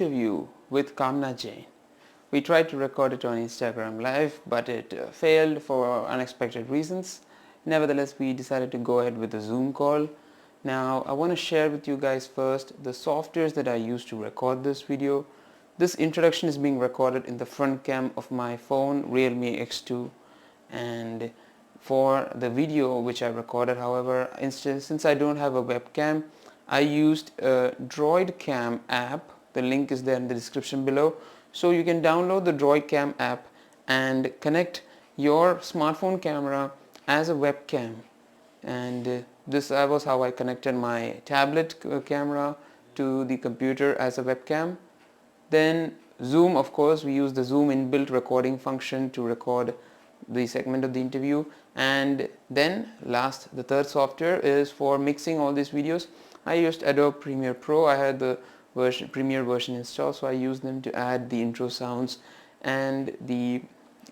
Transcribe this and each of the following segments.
interview with Kamna Jain. We tried to record it on Instagram Live, but it failed for unexpected reasons. Nevertheless, we decided to go ahead with a Zoom call. Now, I want to share with you guys first the softwares that I used to record this video. This introduction is being recorded in the front cam of my phone, Realme X2, and for the video which I recorded, however, since I don't have a webcam, I used a Droid Cam app. The link is there in the description below. So you can download the Droid Cam app and connect your smartphone camera as a webcam. And this was how I connected my tablet camera to the computer as a webcam. Then Zoom, of course, we use the Zoom inbuilt recording function to record the segment of the interview. And then the third software is for mixing all these videos. I used Adobe Premiere Pro. I had the Premiere version installed, so I used them to add the intro sounds and the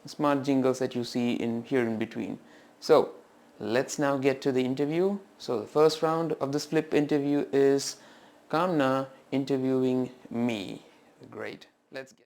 smart jingles that you see here in between. So let's now get to the interview. So the first round of this flip interview is Kamna interviewing me. Great. Let's get.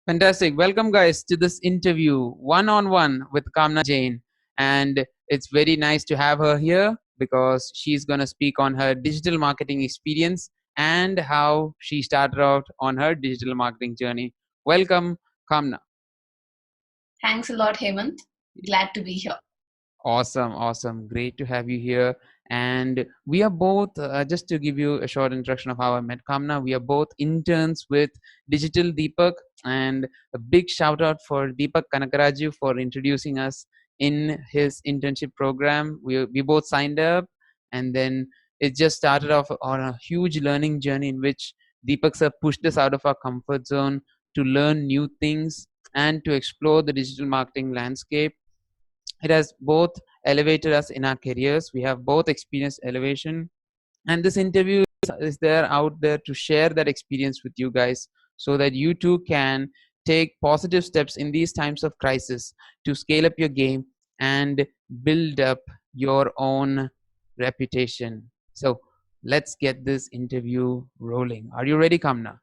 Fantastic. Welcome, guys, to this interview one-on-one with Kamna Jain. And it's very nice to have her here because she's going to speak on her digital marketing experience and how she started out on her digital marketing journey. Welcome, Kamna. Thanks a lot, Hemanth. Glad to be here. Awesome. Great to have you here. And we are both, just to give you a short introduction of how I met Kamna, we are both interns with Digital Deepak, and a big shout out for Deepak Kanakaraju for introducing us in his internship program. We both signed up, and then it just started off on a huge learning journey in which Deepak sir pushed us out of our comfort zone to learn new things and to explore the digital marketing landscape. It has both elevated us in our careers. We have both experienced elevation, and this interview is there out there to share that experience with you guys so that you too can take positive steps in these times of crisis to scale up your game and build up your own reputation. So let's get this interview rolling. Are you ready, Kamna?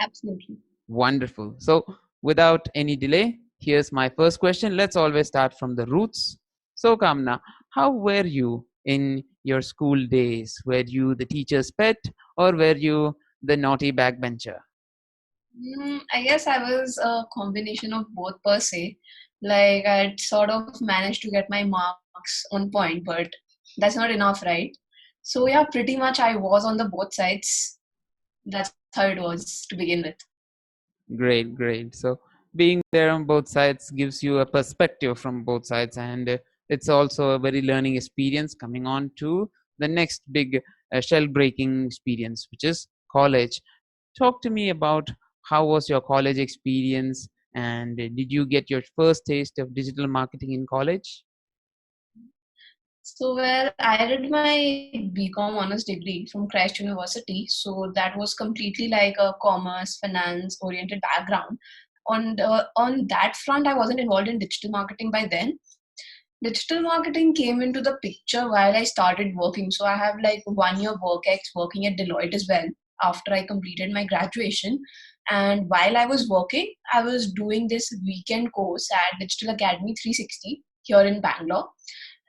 Absolutely. Wonderful. So without any delay, here's my first question. Let's always start from the roots. So Kamna, how were you in your school days? Were you the teacher's pet or were you the naughty backbencher? I guess I was a combination of both per se. Like I'd sort of managed to get my marks on point, but that's not enough, right? So yeah, pretty much I was on the both sides. That's how it was to begin with. Great. So being there on both sides gives you a perspective from both sides, and it's also a very learning experience coming on to the next big shell breaking experience, which is college. Talk to me about how was your college experience, and did you get your first taste of digital marketing in college? So well, I did my BCom honors degree from Christ University. So that was completely like a commerce, finance oriented background. On that front, I wasn't involved in digital marketing by then. Digital marketing came into the picture while I started working. So I have like 1 year work ex working at Deloitte as well after I completed my graduation. And while I was working, I was doing this weekend course at Digital Academy 360 here in Bangalore.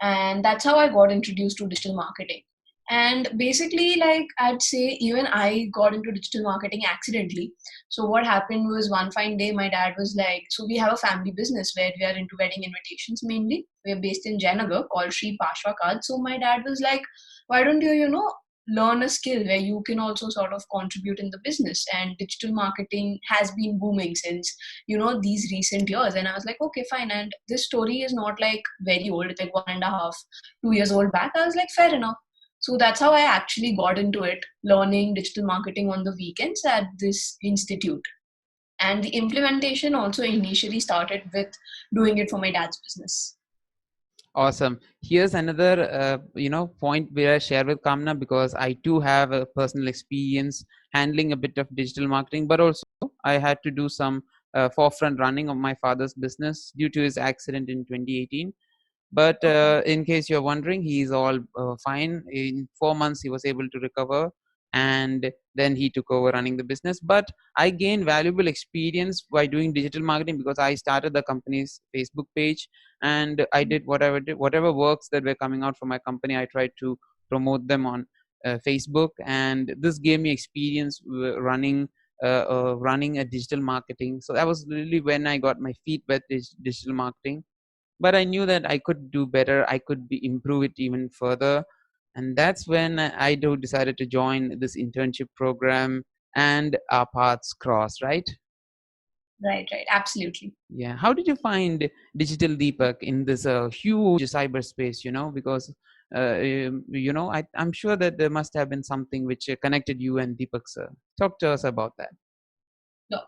And that's how I got introduced to digital marketing. And basically, like I'd say, even I got into digital marketing accidentally. So what happened was one fine day, my dad was like, so we have a family business where we are into wedding invitations mainly. We're based in Janagar called Sri Pashwa Card. So my dad was like, why don't you learn a skill where you can also sort of contribute in the business? And digital marketing has been booming since these recent years. And I was like, okay, fine. And this story is not like very old. It's like 1.5 2 years old back. I was like, fair enough. So that's how I actually got into it, learning digital marketing on the weekends at this institute. And the implementation also initially started with doing it for my dad's business. Awesome. Here's another, point where I share with Kamna, because I too have a personal experience handling a bit of digital marketing, but also I had to do some forefront running of my father's business due to his accident in 2018. But Okay. in case you're wondering, he's all fine. In 4 months, he was able to recover, and then he took over running the business. But I gained valuable experience by doing digital marketing because I started the company's Facebook page, and I did whatever works that were coming out from my company. I tried to promote them on Facebook, and this gave me experience running a digital marketing. So that was really when I got my feet wet in digital marketing, but I knew that I could do better. I could improve it even further, and that's when I decided to join this internship program, and our paths crossed. Right? Right, right, absolutely. Yeah. How did you find Digital Deepak in this huge cyberspace? Because I'm sure that there must have been something which connected you and Deepak sir. Talk to us about that. No,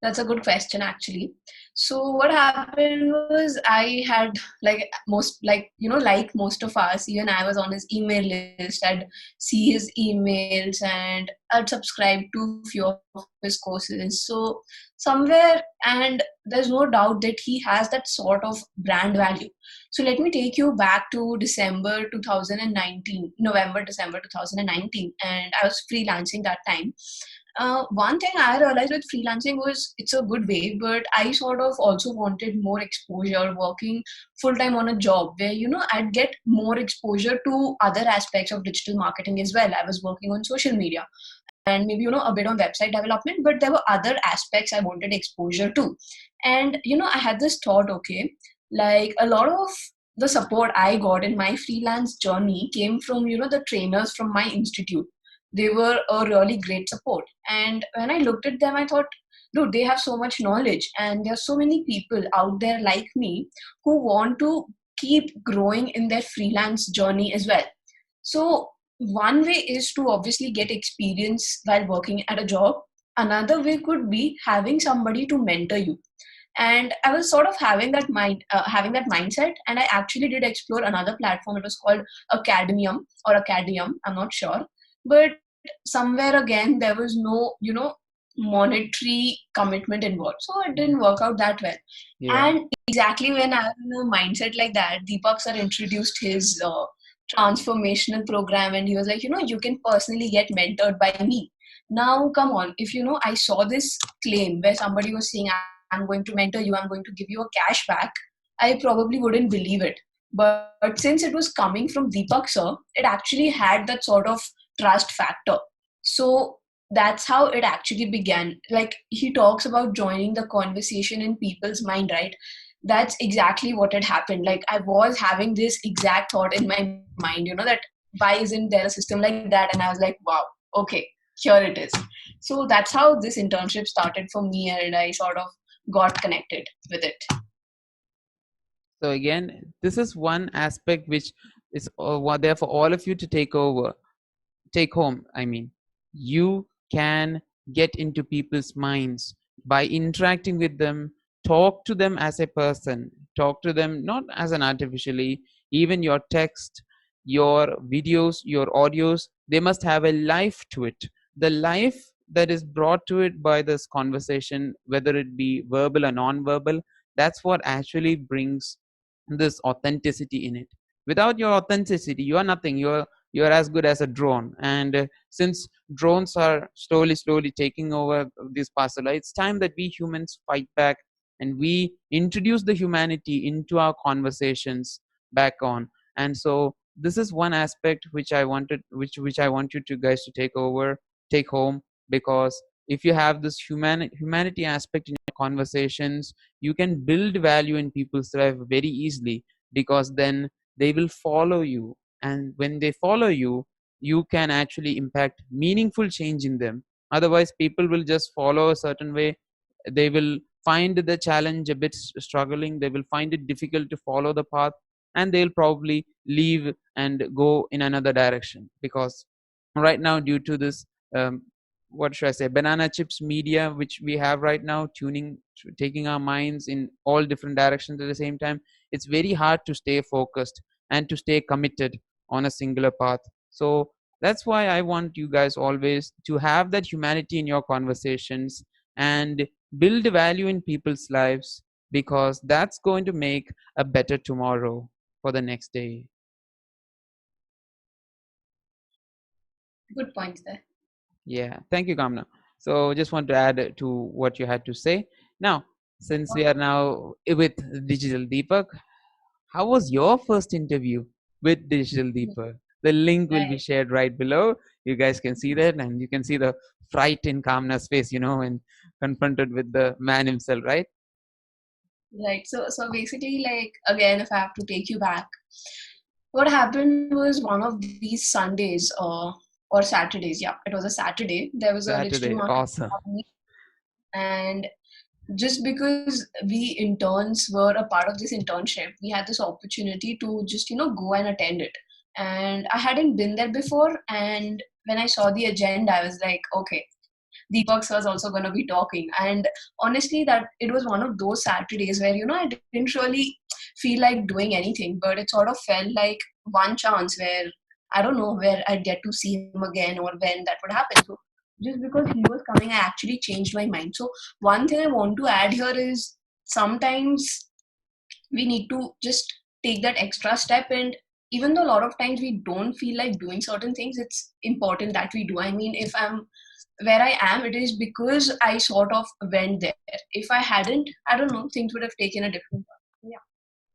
that's a good question actually. So what happened was I had like most of us, even I was on his email list. I'd see his emails and I'd subscribe to few of his courses. So somewhere, and there's no doubt that he has that sort of brand value. So let me take you back to December 2019, November, December 2019, and I was freelancing that time. One thing I realized with freelancing was it's a good way, but I sort of also wanted more exposure working full time on a job where, I'd get more exposure to other aspects of digital marketing as well. I was working on social media and maybe, a bit on website development, but there were other aspects I wanted exposure to. And, I had this thought, okay, like a lot of the support I got in my freelance journey came from, the trainers from my institute. They were a really great support. And when I looked at them, I thought, dude, they have so much knowledge, and there are so many people out there like me who want to keep growing in their freelance journey as well. So, one way is to obviously get experience while working at a job. Another way could be having somebody to mentor you. And I was sort of having that mindset, and I actually did explore another platform. It was called Academium or Acadium, I'm not sure, but somewhere again there was no, monetary commitment involved, so it didn't work out that well. Yeah. And exactly when I was in a mindset like that, Deepak sir introduced his transformational program, and he was like, you can personally get mentored by me. Now come on, if I saw this claim where somebody was saying, I'm going to mentor you, I'm going to give you a cash back, I probably wouldn't believe it. But since it was coming from Deepak sir, it actually had that sort of trust factor. So that's how it actually began. Like, he talks about joining the conversation in people's mind, right? That's exactly what had happened. Like, I was having this exact thought in my mind, that why isn't there a system like that? And I was like, wow, okay, here it is. So that's how this internship started for me, and I sort of got connected with it. So again, this is one aspect which is there for all of you to take home. I mean, you can get into people's minds by interacting with them. Talk to them as a person, talk to them not as an artificially. Even your text, your videos, your audios, they must have a life to it. The life that is brought to it by this conversation, whether it be verbal or non-verbal, that's what actually brings this authenticity in it. Without your authenticity, you are nothing. You're as good as a drone. And since drones are slowly taking over this parcel, it's time that we humans fight back, and we introduce the humanity into our conversations back on. And so this is one aspect which I want you to guys to take home. Because if you have this humanity aspect in your conversations, you can build value in people's life very easily, because then they will follow you. And when they follow you, you can actually impact meaningful change in them. Otherwise, people will just follow a certain way. They will find the challenge a bit struggling. They will find it difficult to follow the path, and they'll probably leave and go in another direction. Because right now, due to this what should I say, banana chips media which we have right now, taking our minds in all different directions at the same time, it's very hard to stay focused and to stay committed on a singular path. So that's why I want you guys always to have that humanity in your conversations, and build value in people's lives, because that's going to make a better tomorrow for the next day. Good points there. Yeah, thank you, Kamna. So just want to add to what you had to say. Now, since we are now with Digital Deepak, how was your first interview with Digital Deepak? The link will be Right, shared right below. You guys can see that, and you can see the fright in Kamna's face, when confronted with the man himself, right? right. So basically, like again, if I have to take you back, what happened was one of these Sundays or Saturdays. Yeah, it was a Saturday. There was a digital Saturday, marketing awesome. company, and just because we interns were a part of this internship, we had this opportunity to just go and attend it. And I hadn't been there before, and when I saw the agenda, I was like, okay, Deepak sir is also going to be talking. And honestly, that it was one of those Saturdays where I didn't really feel like doing anything, but it sort of felt like one chance where I don't know where I'd get to see him again or when that would happen. So just because he was coming, I actually changed my mind. So one thing I want to add here is sometimes we need to just take that extra step, and even though a lot of times we don't feel like doing certain things, it's important that we do. I mean, if I'm where I am, it is because I sort of went there. If I hadn't, I don't know, things would have taken a different turn. Yeah.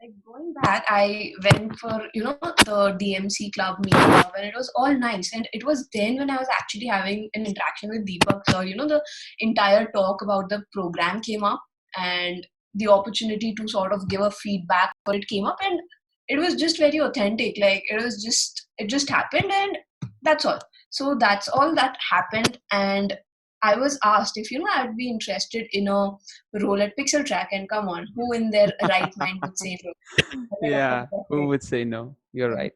Like going back, I went for, the DMC club meetup, and it was all nice. And it was then when I was actually having an interaction with Deepak sir, the entire talk about the program came up, and the opportunity to sort of give a feedback for it came up, and it was just very authentic. Like it just happened, and that's all. So that's all that happened. And I was asked if, I'd be interested in a role at PixelTrack, and come on, who in their right mind would say no? Yeah, who would say no? You're right.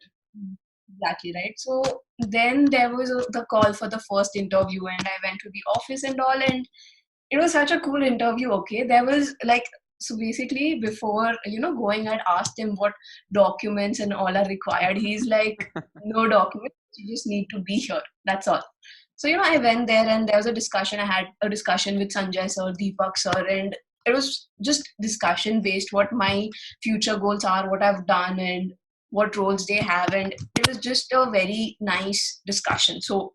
Exactly right. So then there was the call for the first interview, and I went to the office and all, and it was such a cool interview. Okay, there was like, so basically before going, I'd asked him what documents and all are required. He's like, no documents, you just need to be here. That's all. So I went there, and there was a discussion. I had a discussion with Sanjay sir, Deepak sir, and it was just discussion based what my future goals are, what I've done, and what roles they have, and it was just a very nice discussion. So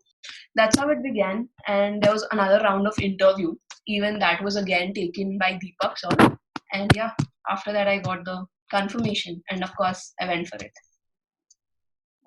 that's how it began. And there was another round of interview. Even that was again taken by Deepak sir. And yeah, after that I got the confirmation, and of course I went for it.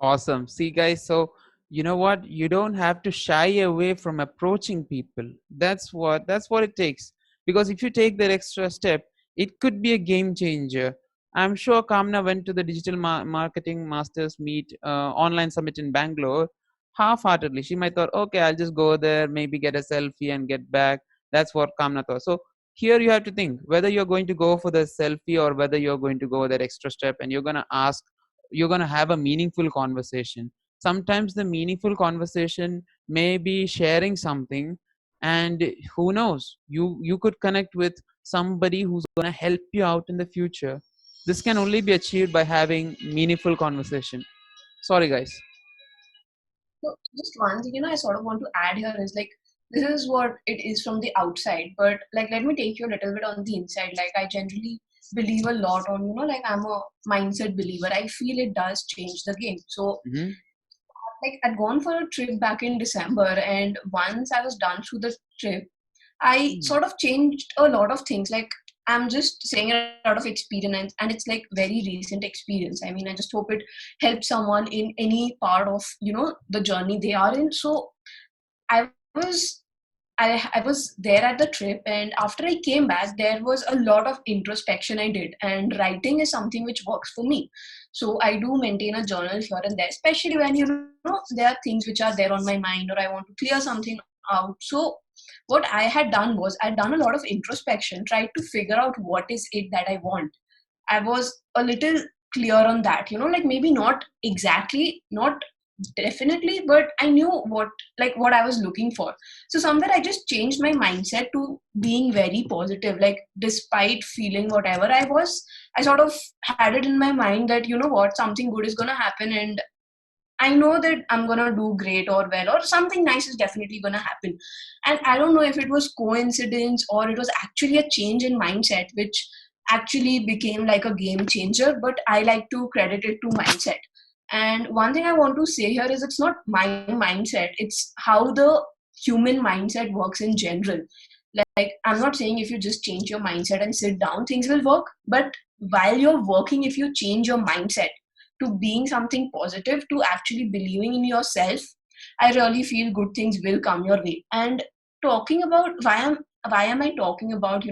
Awesome. See, guys, so you know what? You don't have to shy away from approaching people. That's what it takes. Because if you take that extra step, it could be a game changer. I'm sure Kamna went to the Digital Marketing Masters Meet online summit in Bangalore half-heartedly. She might thought, okay, I'll just go there, maybe get a selfie and get back. That's what Kamna thought. So here you have to think whether you're going to go for the selfie or whether you're going to go that extra step, and you're going to have a meaningful conversation. Sometimes the meaningful conversation may be sharing something, and who knows, you could connect with somebody who's going to help you out in the future. This can only be achieved by having meaningful conversation. Sorry, guys. So just one thing, I sort of want to add here is like, this is what it is from the outside, but like, let me take you a little bit on the inside. Like, I generally believe a lot on, like, I'm a mindset believer. I feel it does change the game. So Hmm. like, I'd gone for a trip back in December, and once I was done through the trip, I sort of changed a lot of things. Like, I'm just saying it out of experience, and it's like very recent experience. I mean, I just hope it helps someone in any part of the journey they are in. So I was I was there at the trip, and after I came back, there was a lot of introspection I did, and writing is something which works for me. So I do maintain a journal here and there, especially when there are things which are there on my mind, or I want to clear something out. So what I had done was I'd done a lot of introspection, tried to figure out what is it that I want. I was a little clear on that, like maybe not exactly, not definitely, but I knew what I was looking for. So somewhere I just changed my mindset to being very positive. Like, despite feeling whatever I was, I sort of had it in my mind that, what, something good is going to happen. And I I know that I'm gonna do great or well, or something nice is definitely gonna happen. And I don't know if it was coincidence or it was actually a change in mindset, which actually became like a game changer. But I like to credit it to mindset. And one thing I want to say here is it's not my mindset; it's how the human mindset works in general. Like, I'm not saying if you just change your mindset and sit down, things will work. But while you're working, if you change your mindset to being something positive, to actually believing in yourself, I really feel good things will come your way. And talking about why am I talking about,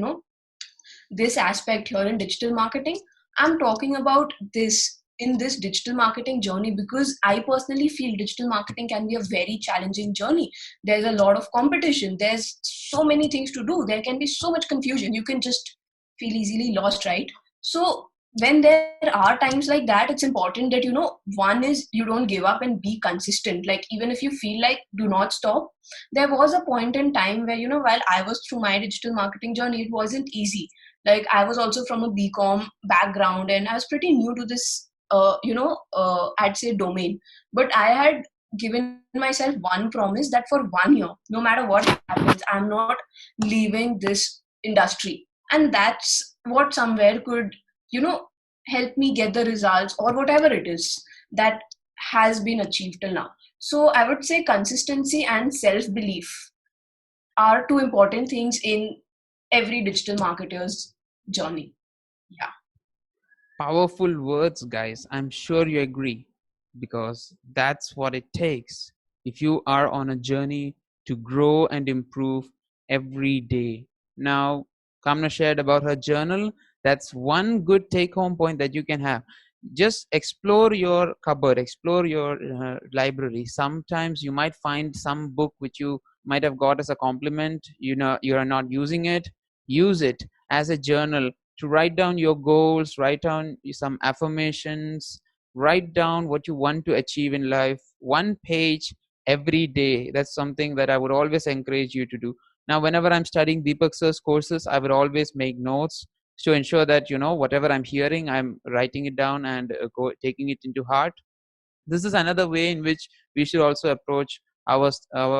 this aspect here in digital marketing, I'm talking about this in this digital marketing journey because I personally feel digital marketing can be a very challenging journey. There's a lot of competition, there's so many things to do, there can be so much confusion, you can just feel easily lost, right? So when there are times like that, it's important that, one is you don't give up and be consistent. Like, even if you feel like, do not stop. There was a point in time where, while I was through my digital marketing journey, it wasn't easy. Like, I was also from a BCom background and I was pretty new to this I'd say domain. But I had given myself one promise that for 1 year, no matter what happens, I'm not leaving this industry. And that's what somewhere could, you know help me get the results or whatever it is that has been achieved till now. So I would say consistency and self belief are two important things in every digital marketer's journey. Yeah. Powerful words, guys. I'm sure you agree because that's what it takes if you are on a journey to grow and improve every day. Now, Kamna shared about her journal. That's one good take home point that you can have. Just explore your cupboard, explore your library. Sometimes you might find some book which you might have got as a compliment. You are not using it. Use it as a journal to write down your goals, write down some affirmations, write down what you want to achieve in life, one page every day. That's something that I would always encourage you to do. Now, whenever I'm studying Deepak sir's courses, I would always make notes to ensure that, whatever I'm hearing, I'm writing it down and taking it into heart. This is another way in which we should also approach our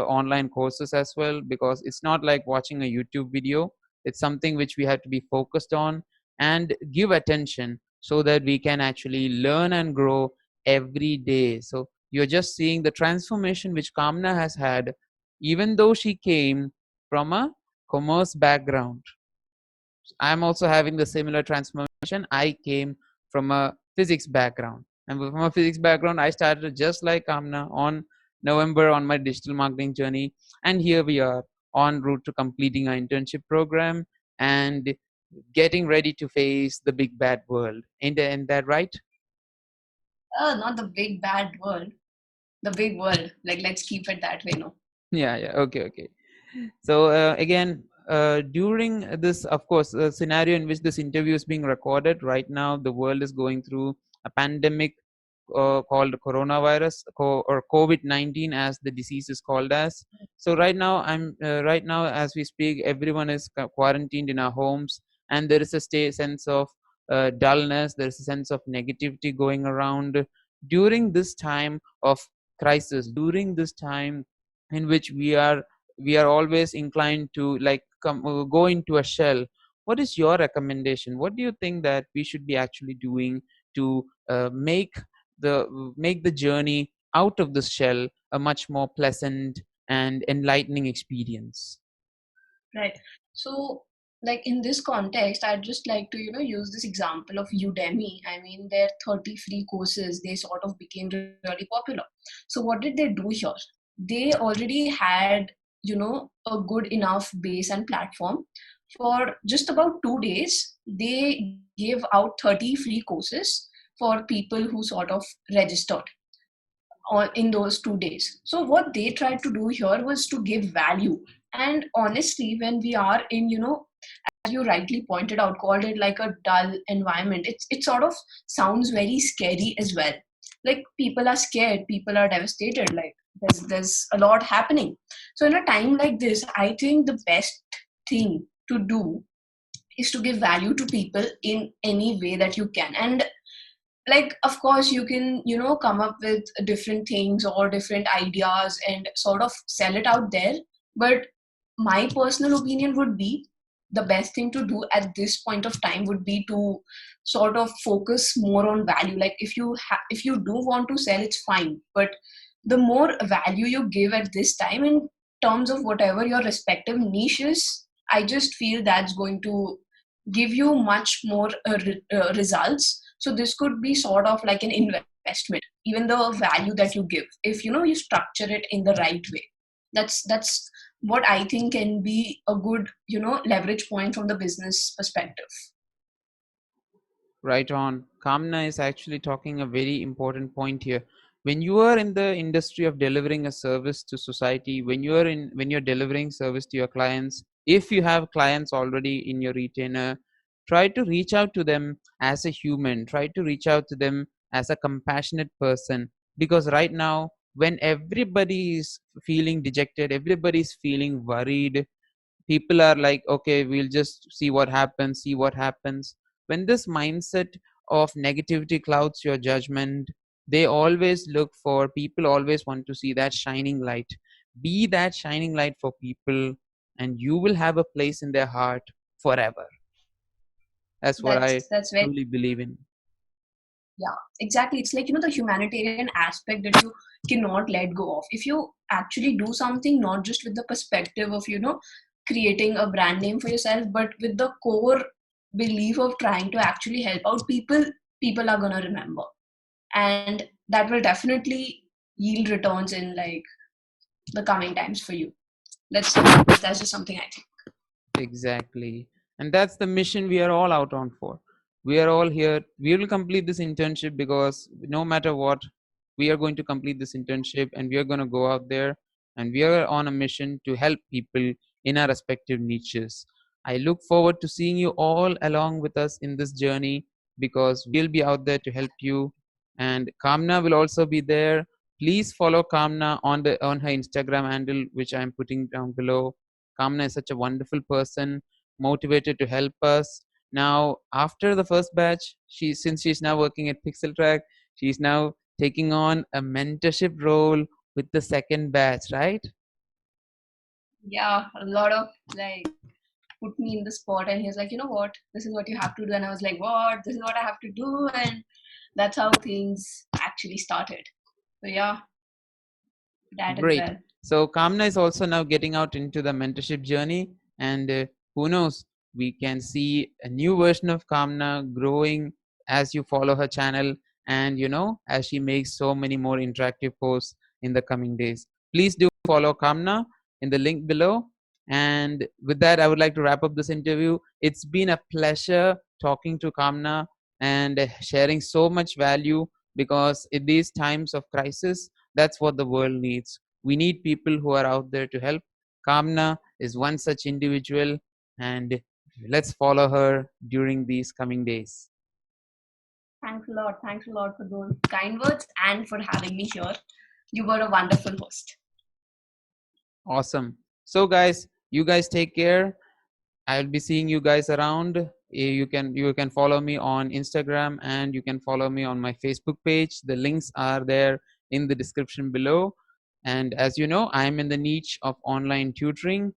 online courses as well, because it's not like watching a YouTube video. It's something which we have to be focused on and give attention so that we can actually learn and grow every day. So you're just seeing the transformation which Kamna has had, even though she came from a commerce background. I'm also having the similar transformation. I came from a physics background. And from a physics background, I started just like Kamna on November on my digital marketing journey. And here we are en route to completing our internship program and getting ready to face the big bad world. Ain't that right? Not the big bad world, the big world. Like, let's keep it that way, no? Yeah, yeah. Okay, okay. So again, during this, of course, the scenario in which this interview is being recorded right now, the world is going through a pandemic called coronavirus or COVID-19, as the disease is called as. So right now as we speak, everyone is quarantined in our homes, and there is a sense of dullness. There is a sense of negativity going around during this time of crisis. During this time in which we are always inclined to like go into a shell. What is your recommendation? What do you think that we should be actually doing to make the journey out of this shell a much more pleasant and enlightening experience? Right. So, like, in this context, I'd just like to, use this example of Udemy. I mean, their 30 free courses, they sort of became really popular. So, what did they do here? They already had, a good enough base and platform. For just about 2 days, they gave out 30 free courses for people who sort of registered in those 2 days. So what they tried to do here was to give value. And honestly, when we are in, as you rightly pointed out, called it like a dull environment, it sort of sounds very scary as well. Like, people are scared, people are devastated, like there's a lot happening. So in a time like this, I think the best thing to do is to give value to people in any way that you can. And like, of course you can, come up with different things or different ideas and sort of sell it out there, but my personal opinion would be the best thing to do at this point of time would be to sort of focus more on value. Like, if you do want to sell, it's fine, but the more value you give at this time in terms of whatever your respective niche is, I just feel that's going to give you much more results. So this could be sort of like an investment, even the value that you give, if you structure it in the right way. That's what I think can be a good leverage point from the business perspective. Right on. Kamna is actually talking a very important point here. When you are in the industry of delivering a service to society, when you're delivering service to your clients, if you have clients already in your retainer, try to reach out to them as a human, try to reach out to them as a compassionate person. Because right now, when everybody is feeling dejected, everybody is feeling worried, people are like, okay, we'll just see what happens. When this mindset of negativity clouds your judgment, they always look for, people always want to see that shining light. Be that shining light for people, and you will have a place in their heart forever. That's what I That's very, truly believe in. yeah, exactly. It's like, the humanitarian aspect that you cannot let go of. If you actually do something not just with the perspective of creating a brand name for yourself, but with the core belief of trying to actually help out people, people are going to remember, and that will definitely yield returns in like the coming times for you. That's just something I think. Exactly. And that's the mission we are all out on for. We are all here. We will complete this internship because no matter what, we are going to complete this internship and we are going to go out there and we are on a mission to help people in our respective niches. I look forward to seeing you all along with us in this journey because we'll be out there to help you. And Kamna will also be there. Please follow Kamna on her Instagram handle, which I'm putting down below. Kamna is such a wonderful person, motivated to help us. Now, after the first batch, since she's now working at PixelTrack, she's now taking on a mentorship role with the second batch, right? Yeah, a lot of like put me in the spot, and he's like, you know what, this is what you have to do, and I was like, what, this is what I have to do, and that's how things actually started. So yeah, that as Great. well. So Kamna is also now getting out into the mentorship journey, and who knows, we can see a new version of Kamna growing as you follow her channel, and as she makes so many more interactive posts in the coming days. Please do follow Kamna in the link below. And with that, I would like to wrap up this interview. It's been a pleasure talking to Kamna and sharing so much value, because in these times of crisis, that's what the world needs. We need people who are out there to help. Kamna is one such individual, and let's follow her during these coming days. Thanks a lot. Thanks a lot for those kind words and for having me here. You were a wonderful host. Awesome. So, guys, you guys take care. I'll be seeing you guys around. You can follow me on Instagram and you can follow me on my Facebook page. The links are there in the description below. And as you know, I'm in the niche of online tutoring.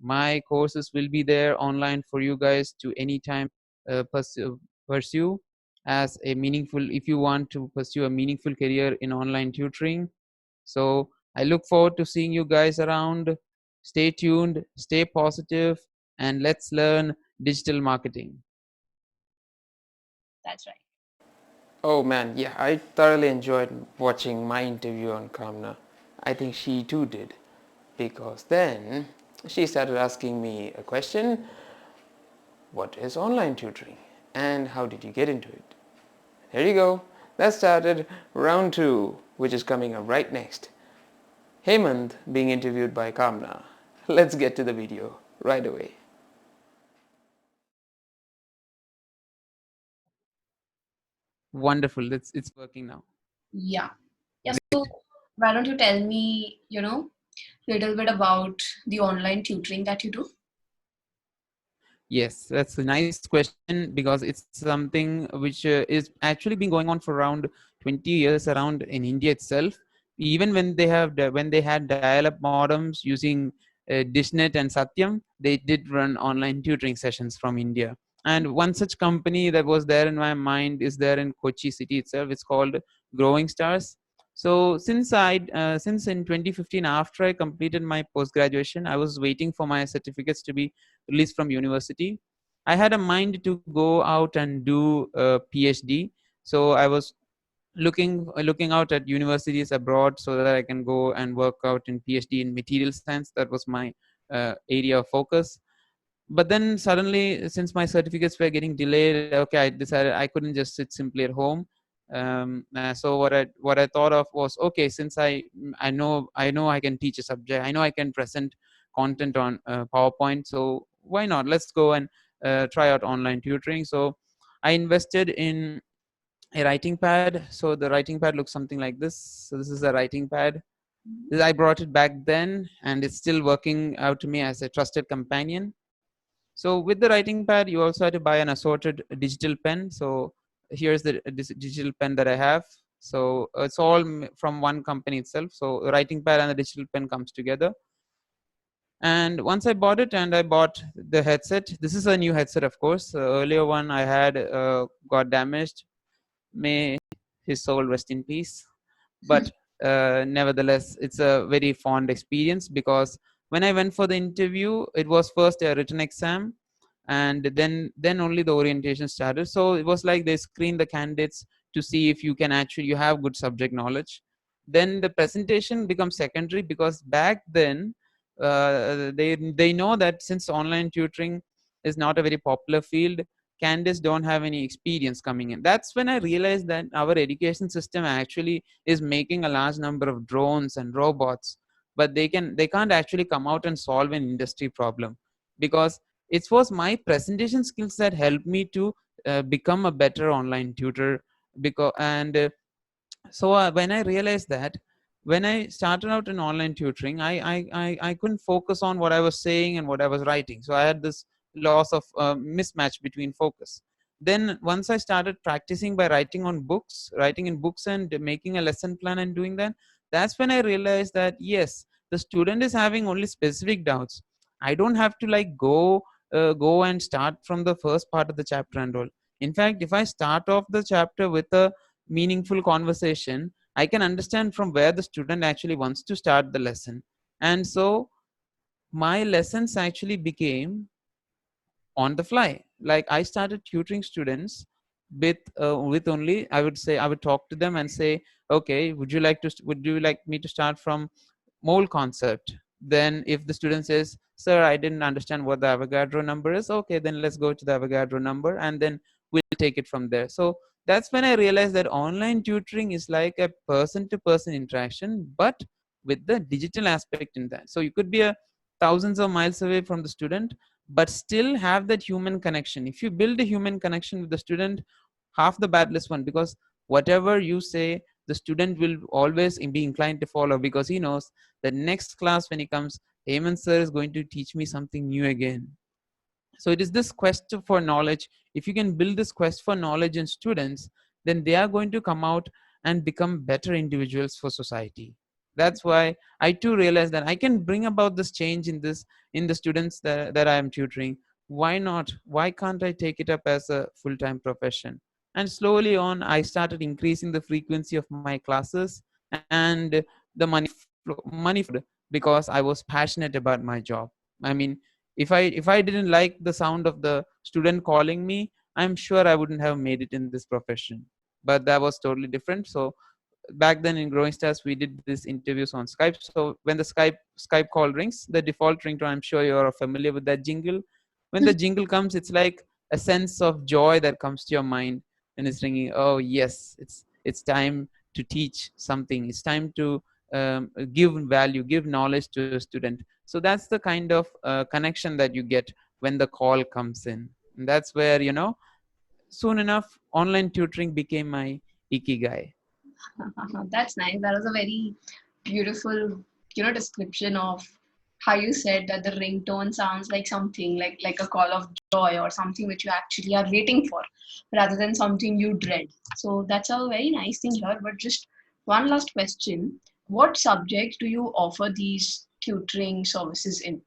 My courses will be there online for you guys to anytime pursue as a meaningful, if you want to pursue a meaningful career in online tutoring. So I look forward to seeing you guys around. Stay tuned, stay positive, and let's learn digital marketing. That's right. Oh man, yeah, I thoroughly enjoyed watching my interview on Kamna. I think she too did, because then she started asking me a question: what is online tutoring and how did you get into it? Here you go. That started round 2, which is coming up right next. Hemanth being interviewed by Kamna. Let's get to the video right away. Wonderful. It's working now. Yeah. Yeah. So why don't you tell me, little bit about the online tutoring that you do? Yes, that's a nice question, because it's something which is actually been going on for around 20 years around in India itself. Even when when they had dial-up modems using Dishnet and Satyam, they did run online tutoring sessions from India. And one such company that was there in my mind is there in Kochi city itself. It's called Growing Stars. So since in 2015, after I completed my post graduation, I was waiting for my certificates to be released from university. I had a mind to go out and do a PhD. So I was looking out at universities abroad so that I can go and work out in PhD in material science. That was my area of focus. But then suddenly, since my certificates were getting delayed, okay, I decided I couldn't just sit simply at home. So what I thought of was, okay, since I know I can teach a subject, I know I can present content on PowerPoint, so why not, let's go and try out online tutoring. So I invested in a writing pad. So the writing pad looks something like this. So this is a writing pad. I brought it back then, and it's still working out to me as a trusted companion. So with the writing pad, you also have to buy an assorted digital pen. So here's the this digital pen that I have. So it's all from one company itself. So the writing pad and the digital pen comes together. And once I bought it, and I bought the headset. This is a new headset, of course. The earlier one I had got damaged. May his soul rest in peace. But nevertheless, it's a very fond experience, because when I went for the interview, it was first a written exam, and then only the orientation started. So it was like they screen the candidates to see if you have good subject knowledge. Then the presentation becomes secondary, because back then they know that since online tutoring is not a very popular field, candidates don't have any experience coming in. That's when I realized that our education system actually is making a large number of drones and robots, but they can't actually come out and solve an industry problem. Because it was my presentation skills that helped me to become a better online tutor. Because and so when I realized that, when I started out in online tutoring, I couldn't focus on what I was saying and what I was writing. So I had this loss of mismatch between focus. Then once I started practicing by writing in books and making a lesson plan and doing that, that's when I realized that yes, the student is having only specific doubts. I don't have to like go and start from the first part of the chapter and all. In fact, if I start off the chapter with a meaningful conversation, I can understand from where the student actually wants to start the lesson. And so my lessons actually became on the fly. Like I started tutoring students with only, I would say, I would talk to them and say, okay, would you like me to start from mole concept? Then if the student says, sir, I didn't understand what the Avogadro number is, okay, then let's go to the Avogadro number, and then we'll take it from there. So that's when I realized that online tutoring is like a person to person interaction, but with the digital aspect in that. So you could be a thousands of miles away from the student, but still have that human connection. If you build a human connection with the student, half the battle is won, because whatever you say, the student will always be inclined to follow, because he knows the next class when he comes, Hemant sir is going to teach me something new again. So it is this quest for knowledge. If you can build this quest for knowledge in students, then they are going to come out and become better individuals for society. That's why I too realized that I can bring about this change in the students that I am tutoring. Why not? Why can't I take it up as a full-time profession? And slowly on, I started increasing the frequency of my classes, and the money flowed, because I was passionate about my job. I mean, if I didn't like the sound of the student calling me, I'm sure I wouldn't have made it in this profession. But that was totally different. So back then in Growing Stars, we did these interviews on Skype. So when the Skype call rings, the default ringtone, I'm sure you're familiar with that jingle. When the jingle comes, it's like a sense of joy that comes to your mind, and it's ringing. Oh yes, it's time to teach something. It's time to give value, give knowledge to a student. So that's the kind of connection that you get when the call comes in. And that's where, soon enough, online tutoring became my ikigai. That's nice. That was a very beautiful, description of how you said that the ringtone sounds like something like a call of joy or something which you actually are waiting for rather than something you dread. So that's a very nice thing here. But just one last question. What subjects do you offer these tutoring services in?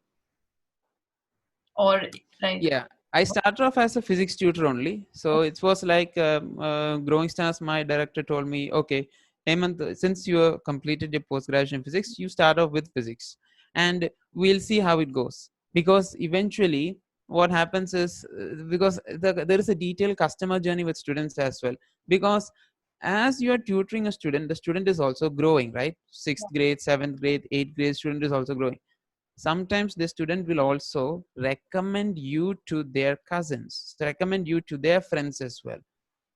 Or like Yeah, I started off as a physics tutor only. So it was like growing stars. My director told me, okay, Hemant, since you have completed your post graduation in physics, you start off with physics, and we'll see how it goes. Because eventually, what happens is because there is a detailed customer journey with students as well. Because as you are tutoring a student, the student is also growing, right? Sixth grade, seventh grade, eighth grade student is also growing. Sometimes the student will also recommend you to their cousins, recommend you to their friends as well.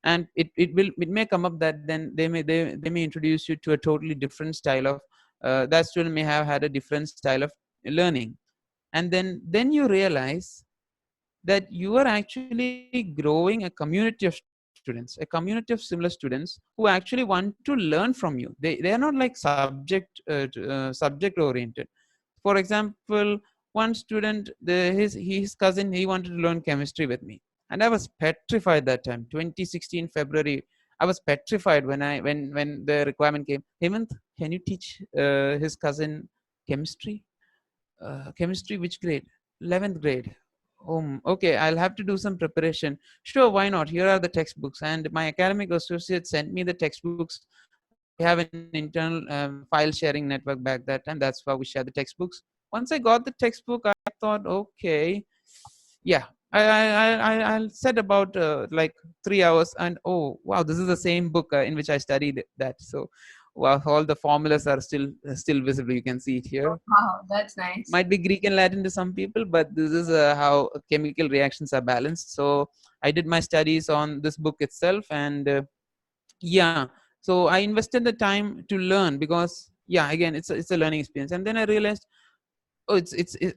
And it may come up that then they may introduce you to a totally different style of that student may have had a different style of learning. And then you realize that you are actually growing a community of students, a community of similar students who actually want to learn from you. They are not like subject oriented. For example, one student, his cousin, he wanted to learn chemistry with me, and I was petrified that time, 2016 February. I was petrified when the requirement came. Hemant, can you teach his cousin chemistry? Chemistry, which grade? 11th grade. Okay, I'll have to do some preparation. Sure, why not? Here are the textbooks. And my academic associate sent me the textbooks. We have an internal file sharing network back that time. That's why we share the textbooks. Once I got the textbook, I thought, okay, yeah. I'll set about like 3 hours, and oh wow, this is the same book in which I studied that. So wow, all the formulas are still visible. You can see it here. wow, that's nice. Might be Greek and Latin to some people, but this is how chemical reactions are balanced. So I did my studies on this book itself, and yeah, so I invested the time to learn because yeah, again, it's a learning experience. And then I realized, oh,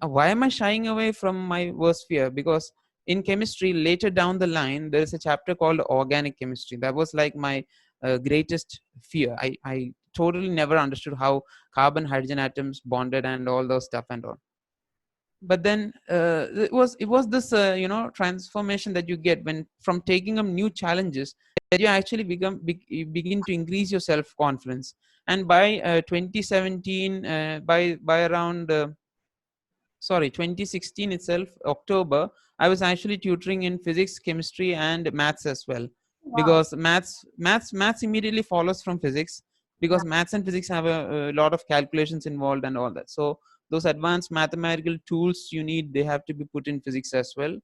why am I shying away from my worst fear? Because in chemistry, later down the line, there is a chapter called organic chemistry. That was like my greatest fear. I totally never understood how carbon hydrogen atoms bonded and all those stuff and all. But then it was this transformation that you get when from taking up new challenges, that you actually you begin to increase your self confidence. And by 2017, by around 2016 itself, October, I was actually tutoring in physics, chemistry, and maths as well. Wow. Because maths immediately follows from physics, because maths and physics have a lot of calculations involved and all that. So those advanced mathematical tools you need, they have to be put in physics as well.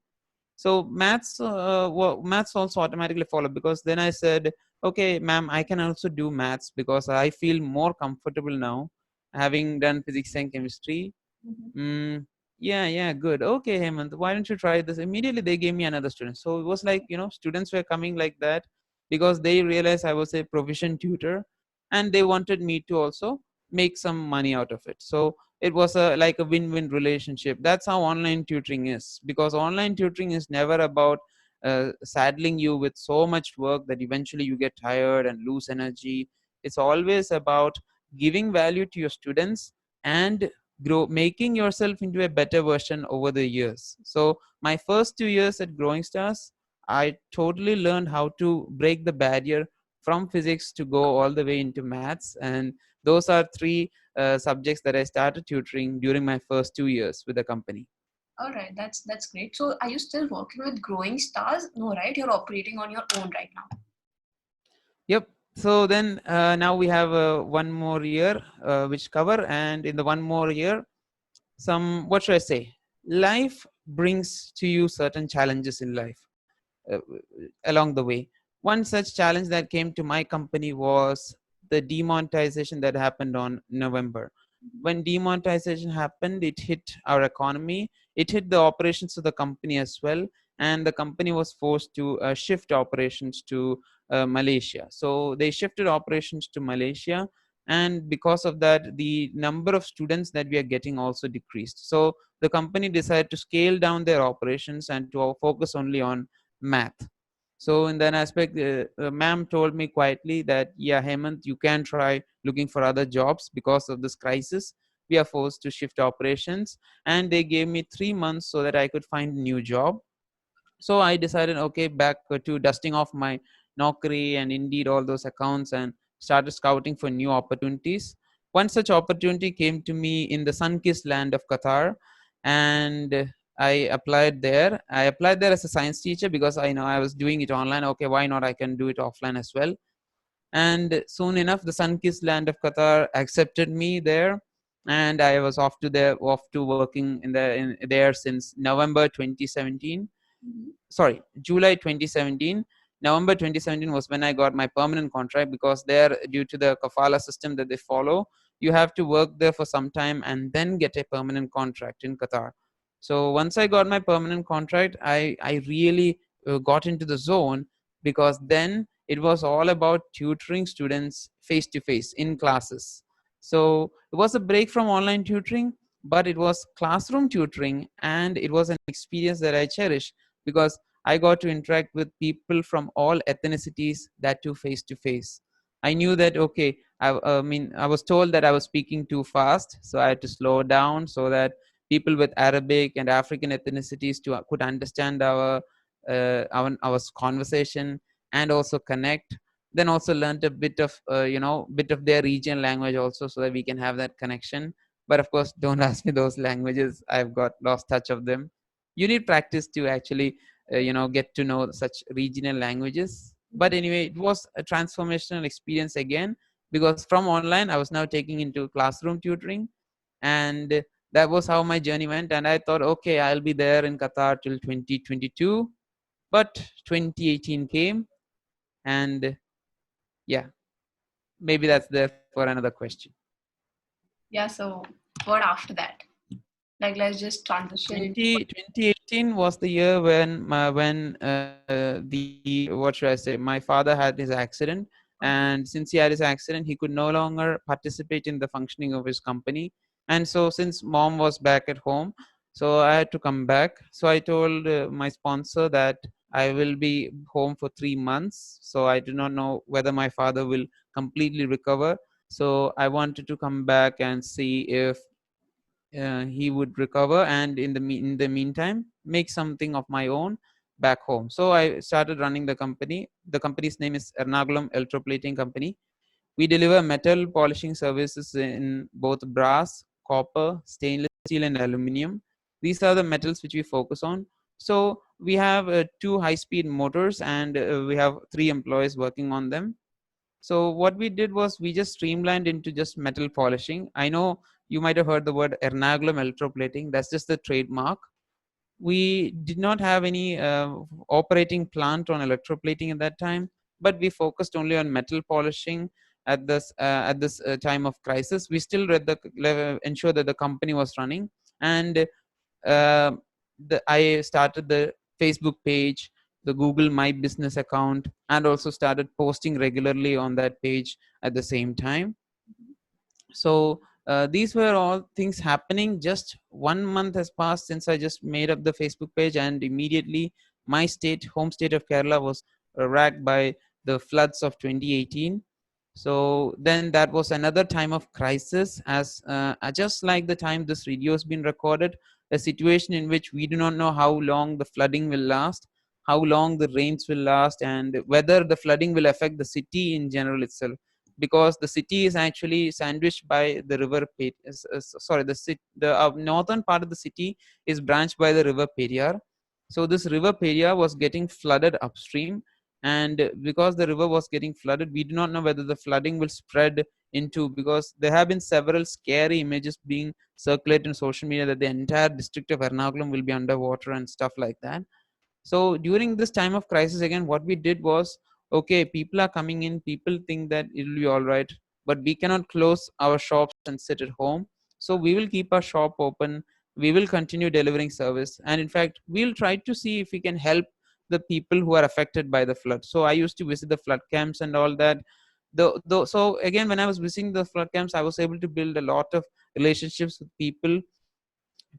So maths also automatically follow, because then I said, okay, ma'am, I can also do maths because I feel more comfortable now having done physics and chemistry. Mhm. Mm, yeah, yeah, good. Okay, Hemant, why don't you try this? Immediately they gave me another student. So it was like, students were coming like that because they realized I was a proficient tutor, and they wanted me to also make some money out of it. So it was like a win-win relationship. That's how online tutoring is, because online tutoring is never about saddling you with so much work that eventually you get tired and lose energy. It's always about giving value to your students and making yourself into a better version over the years. So my first 2 years at Growing Stars, I totally learned how to break the barrier from physics to go all the way into maths. And those are three subjects that I started tutoring during my first 2 years with the company. All right, that's great. So are you still working with Growing Stars? No, right? You're operating on your own right now. Yep. So then now we have one more year which cover, and in the one more year, some, what should I say? Life brings to you certain challenges in life uh, along the way. One such challenge that came to my company was the demonetization that happened on November. When demonetization happened, it hit our economy, it hit the operations of the company as well, and the company was forced to shift operations to Malaysia. So they shifted operations to Malaysia, and because of that, the number of students that we are getting also decreased. So the company decided to scale down their operations and to focus only on math. So in that aspect, ma'am told me quietly that, yeah, Hemant, you can try looking for other jobs because of this crisis. we are forced to shift operations, and they gave me 3 months so that I could find a new job. So I decided, okay, back to dusting off my Naukri and Indeed, all those accounts, and started scouting for new opportunities. One such opportunity came to me in the sun-kissed land of Qatar, and I applied there. I applied there as a science teacher because I know I was doing it online. Okay, why not? I can do it offline as well. And soon enough, the sun-kissed land of Qatar accepted me there, and I was off to working there since November 2017. Mhm. Sorry, July 2017. November 2017 was when I got my permanent contract, because there, due to the kafala system that they follow, you have to work there for some time and then get a permanent contract in Qatar. So once I got my permanent contract, I really got into the zone, because then it was all about tutoring students face to face in classes. So it was a break from online tutoring, but it was classroom tutoring, and it was an experience that I cherish, because I got to interact with people from all ethnicities, that too face to face. I knew that, okay, I mean, I was told that I was speaking too fast, so I had to slow down so that people with Arabic and African ethnicities could understand our conversation and also connect. Then also learned a bit of bit of their region language also, so that we can have that connection. But of course, don't ask me those languages. I've got lost touch of them. You need practice to actually get to know such regional languages. But anyway, it was a transformational experience again, because from online I was now taking into classroom tutoring, and that was how my journey went. And I thought, okay, I'll be there in Qatar till 2022, but 2018 came, and yeah, maybe that's there for another question. Yeah, so what after that? Like, let's just transition into what. 2018 was the year when the what should I say, my father had his accident. And since he had his accident, he could no longer participate in the functioning of his company. And so since mom was back at home, so I had to come back. So I told my sponsor that I will be home for 3 months, so I do not know whether my father will completely recover. So I wanted to come back and see if he would recover, and in the meantime make something of my own back home. So I started running the company. The company's name is Ernakulam Electroplating Company. We deliver metal polishing services in both brass, copper, stainless steel, and aluminum. These are the metals which we focus on. So we have two high speed motors, and we have 3 employees working on them. So what we did was we just streamlined into just metal polishing. I know you might have heard the word Ernakulam electroplating. That's just the trademark. We did not have any operating plant on electroplating at that time, but we focused only on metal polishing at this time of crisis. We still ensure that the company was running, and uh, I started the Facebook page, the Google My Business account, and also started posting regularly on that page at the same time. So these were all things happening. Just 1 month has passed since I just made up the Facebook page, and immediately my home state of Kerala, was racked by the floods of 2018. So then that was another time of crisis, as just like the time this video has been recorded, a situation in which we do not know how long the flooding will last, how long the rains will last, and whether the flooding will affect the city in general itself, because the city is actually sandwiched by the river sorry, the northern part of the city is branched by the river Periyar. So this river Periyar was getting flooded upstream, and because the river was getting flooded, we do not know whether the flooding will spread into, because there have been several scary images being circulated in social media that the entire district of Ernakulam will be underwater and stuff like that. So during this time of crisis, again, what we did was, okay, people are coming in, people think that it'll be all right, but we cannot close our shops and sit at home. So we will keep our shop open. We will continue delivering service, and in fact, we'll try to see if we can help the people who are affected by the flood. So I used to visit the flood camps and all that. So again, when I was visiting the flood camps, I was able to build a lot of relationships with people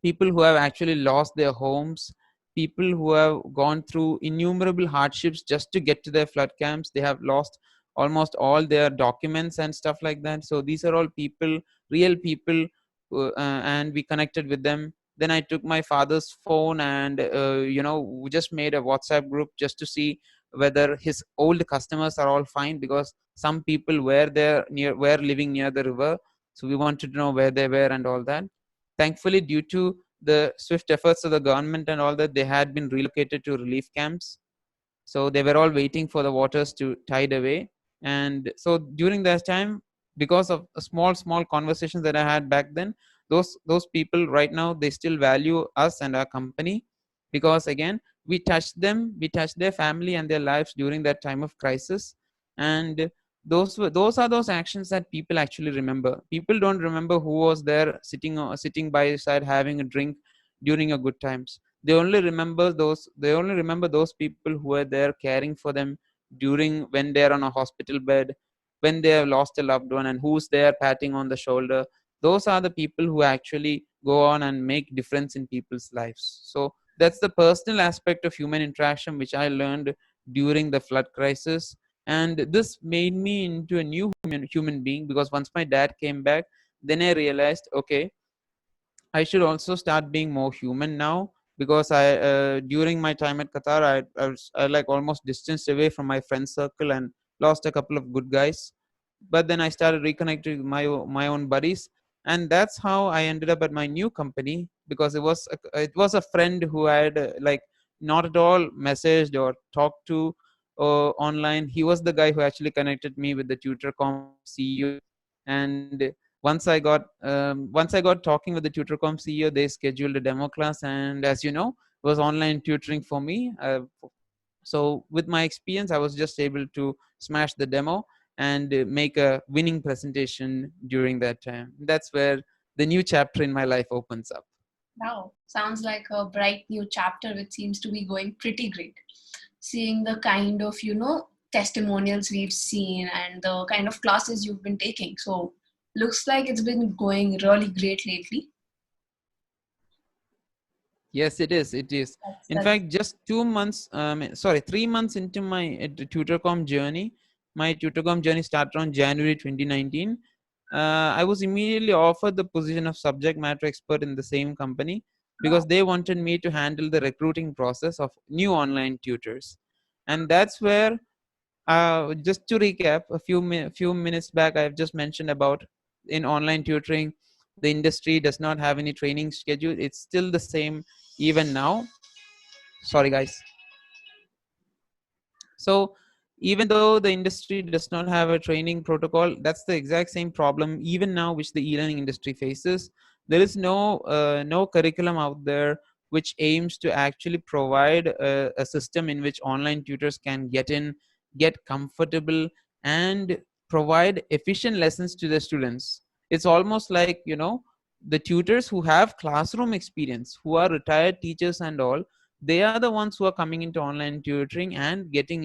who have actually lost their homes, people who have gone through innumerable hardships just to get to their flood camps. They have lost almost all their documents and stuff like that. So these are all people, real people, and we connected with them. Then I took my father's phone and we just made a WhatsApp group just to see whether his old customers are all fine, because some people were living near the river, so we wanted to know where they were and all that. Thankfully, due to the swift efforts of the government and all that, they had been relocated to relief camps, so they were all waiting for the waters to tide away. And so during that time, because of a small conversations that I had back then, those people right now, they still value us and our company, because again, we touched their family and their lives during that time of crisis. And those are those actions that people actually remember. People don't remember who was there sitting by his side having a drink during a good times. They only remember those people who are there caring for them during when they're on a hospital bed, when they have lost a loved one, and who's there patting on the shoulder. Those are the people who actually go on and make difference in people's lives. So that's the personal aspect of human interaction which I learned during the flood crisis. And this made me into a new human being, because once my dad came back, then I realized, okay, I should also start being more human now, because I during my time at Qatar, I like almost distanced away from my friend circle and lost a couple of good guys. But then I started reconnecting with my own buddies, and that's how I ended up at my new company, because it was a friend who I had like not at all messaged or talked to online. He was the guy who actually connected me with the TutorComp CEO. And once I got talking with the TutorComp CEO, they scheduled a demo class, and as you know, it was online tutoring for me. So with my experience, I was just able to smash the demo and make a winning presentation during that time. That's where the new chapter in my life opens up. Wow, sounds like a bright new chapter which seems to be going pretty great. Seeing the kind of, testimonials we've seen and the kind of classes you've been taking. So, looks like it's been going really great lately. Yes, it is. It is. In That's fact, just 2 months, sorry, 3 months into my TutorCom journey, my TutorCom journey started on January 2019. I was immediately offered the position of subject matter expert in the same company, because wow. they wanted me to handle the recruiting process of new online tutors. And that's where, just to recap, few minutes back, I've just mentioned about in online tutoring, the industry does not have any training schedule. It's still the same even now. Sorry, guys. So even though the industry does not have a training protocol, that's the exact same problem even now which the e-learning industry faces. There is no curriculum out there which aims to actually provide a system in which online tutors can get comfortable, and provide efficient lessons to the students. It's almost like, the tutors who have classroom experience, who are retired teachers and all, they are the ones who are coming into online tutoring and getting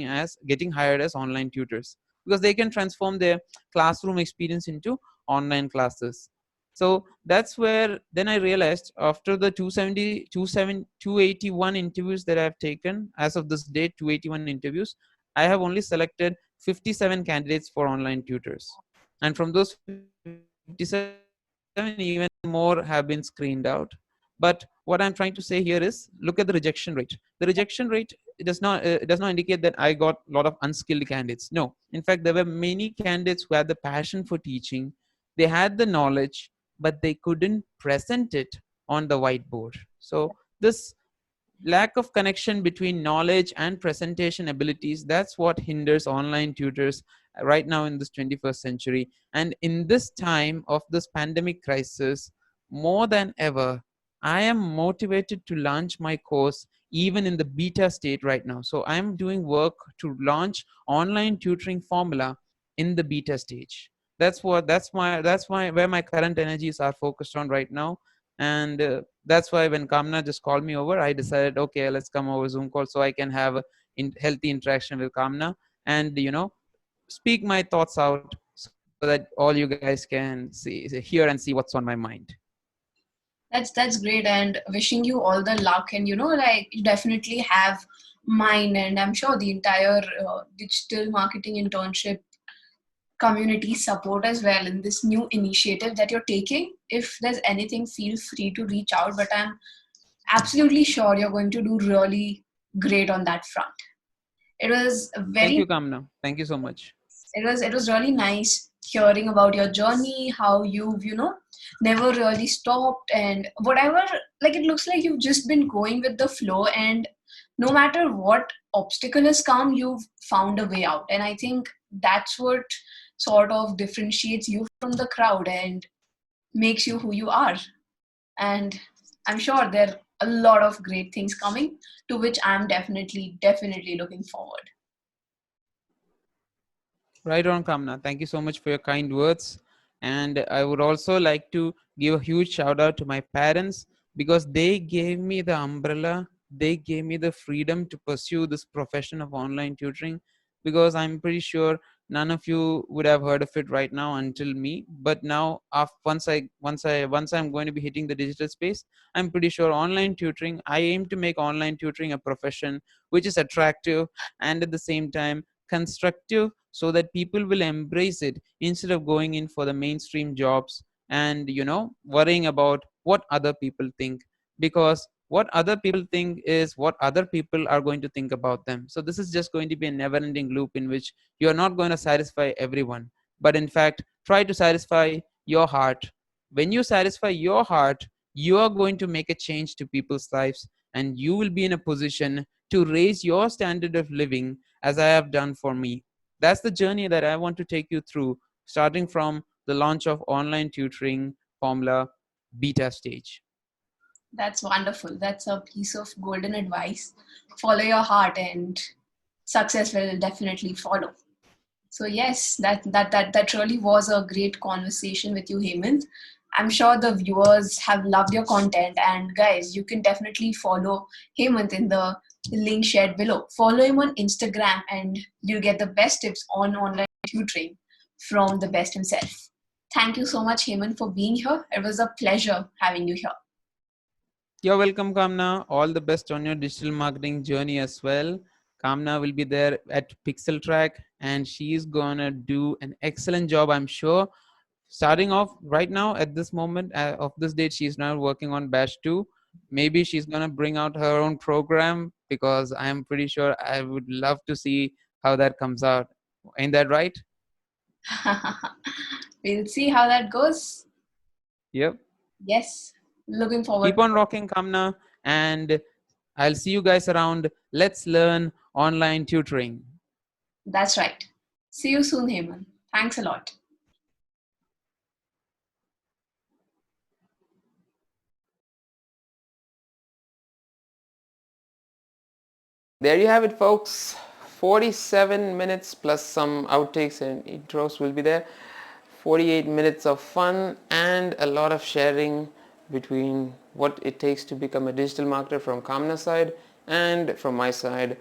hired as online tutors, because they can transform their classroom experience into online classes. So that's where then I realized, after the 281 interviews that I've taken as of this date, 281 interviews, I have only selected 57 candidates for online tutors. And from those 57, even more have been screened out. But what I'm trying to say here is, look at the rejection rate. The rejection rate, it does not indicate that I got a lot of unskilled candidates. No, in fact, there were many candidates who had the passion for teaching. They had the knowledge, but they couldn't present it on the whiteboard. So this lack of connection between knowledge and presentation abilities, that's what hinders online tutors right now in this 21st century. And in this time of this pandemic crisis, more than ever, I am motivated to launch my course even in the beta state right now. So I'm doing work to launch online tutoring formula in the beta stage. That's why where my current energies are focused on right now. And that's why when Kamna just called me over, I decided, okay, let's come over Zoom call so I can have a healthy interaction with Kamna, and speak my thoughts out, so that all you guys can hear and see what's on my mind. That's great, and wishing you all the luck. And like, you definitely have mine, and I'm sure the entire digital marketing internship community support as well in this new initiative that you're taking. If there's anything, feel free to reach out, but I'm absolutely sure you're going to do really great on that front. It was Thank you, very Kamna. Thank you so much. it was really nice hearing about your journey, how you've never really stopped, and whatever, like, it looks like you've just been going with the flow, and no matter what obstacle has come, you've found a way out. And I think that's what sort of differentiates you from the crowd and makes you who you are. And I'm sure there are a lot of great things coming, to which I'm definitely looking forward. Right on, Kamna. Thank you so much for your kind words. And I would also like to give a huge shout out to my parents, because they gave me the umbrella, they gave me the freedom to pursue this profession of online tutoring. Because I'm pretty sure none of you would have heard of it right now until me. But now, once I'm going to be hitting the digital space, I'm pretty sure online tutoring. I aim to make online tutoring a profession which is attractive and at the same time constructive, so that people will embrace it instead of going in for the mainstream jobs and worrying about what other people think. Because what other people think is what other people are going to think about them. So this is just going to be a never ending loop in which you are not going to satisfy everyone, but in fact try to satisfy your heart. When you satisfy your heart, you are going to make a change to people's lives, and you will be in a position to raise your standard of living as I have done for me. That's the journey that I want to take you through, starting from the launch of online tutoring formula beta stage. That's wonderful. That's a piece of golden advice. Follow your heart and success will definitely follow. So yes, that really was a great conversation with you, Hemant. I'm sure the viewers have loved your content, and guys, you can definitely follow Hemant in the link shared below. Follow him on Instagram and you'll get the best tips on online tutoring from the best himself. Thank you so much, Hemant, for being here. It was a pleasure having you here. You're welcome, Kamna. All the best on your digital marketing journey as well. Kamna will be there at PixelTrack, and she's gonna do an excellent job, I'm sure. Starting off right now at this moment of this date, she's now working on batch 2. Maybe she's gonna bring out her own program, because I'm pretty sure I would love to see how that comes out. Ain't that right? We'll see how that goes. Yep. Yes, looking forward Keep to on it. rocking, Kamna, and I'll see you guys around. Let's learn online tutoring. That's right. See you soon, Hemant. Thanks a lot. There you have it, folks. 47 minutes plus some outtakes and intros will be there. 48 minutes of fun and a lot of sharing between what it takes to become a digital marketer from Kamna's side and from my side,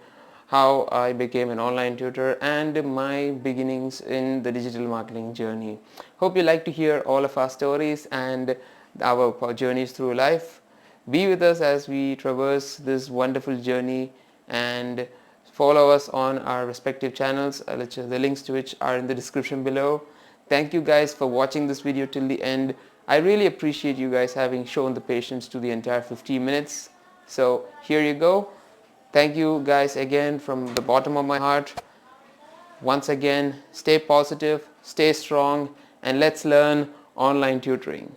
how I became an online tutor and my beginnings in the digital marketing journey. Hope you like to hear all of our stories and our journeys through life. Be with us as we traverse this wonderful journey, and follow us on our respective channels, the links to which are in the description below. Thank you guys for watching this video till the end. I really appreciate you guys having shown the patience to the entire 15 minutes. So here you go. Thank you guys again from the bottom of my heart. Once again, stay positive, stay strong, and let's learn online tutoring.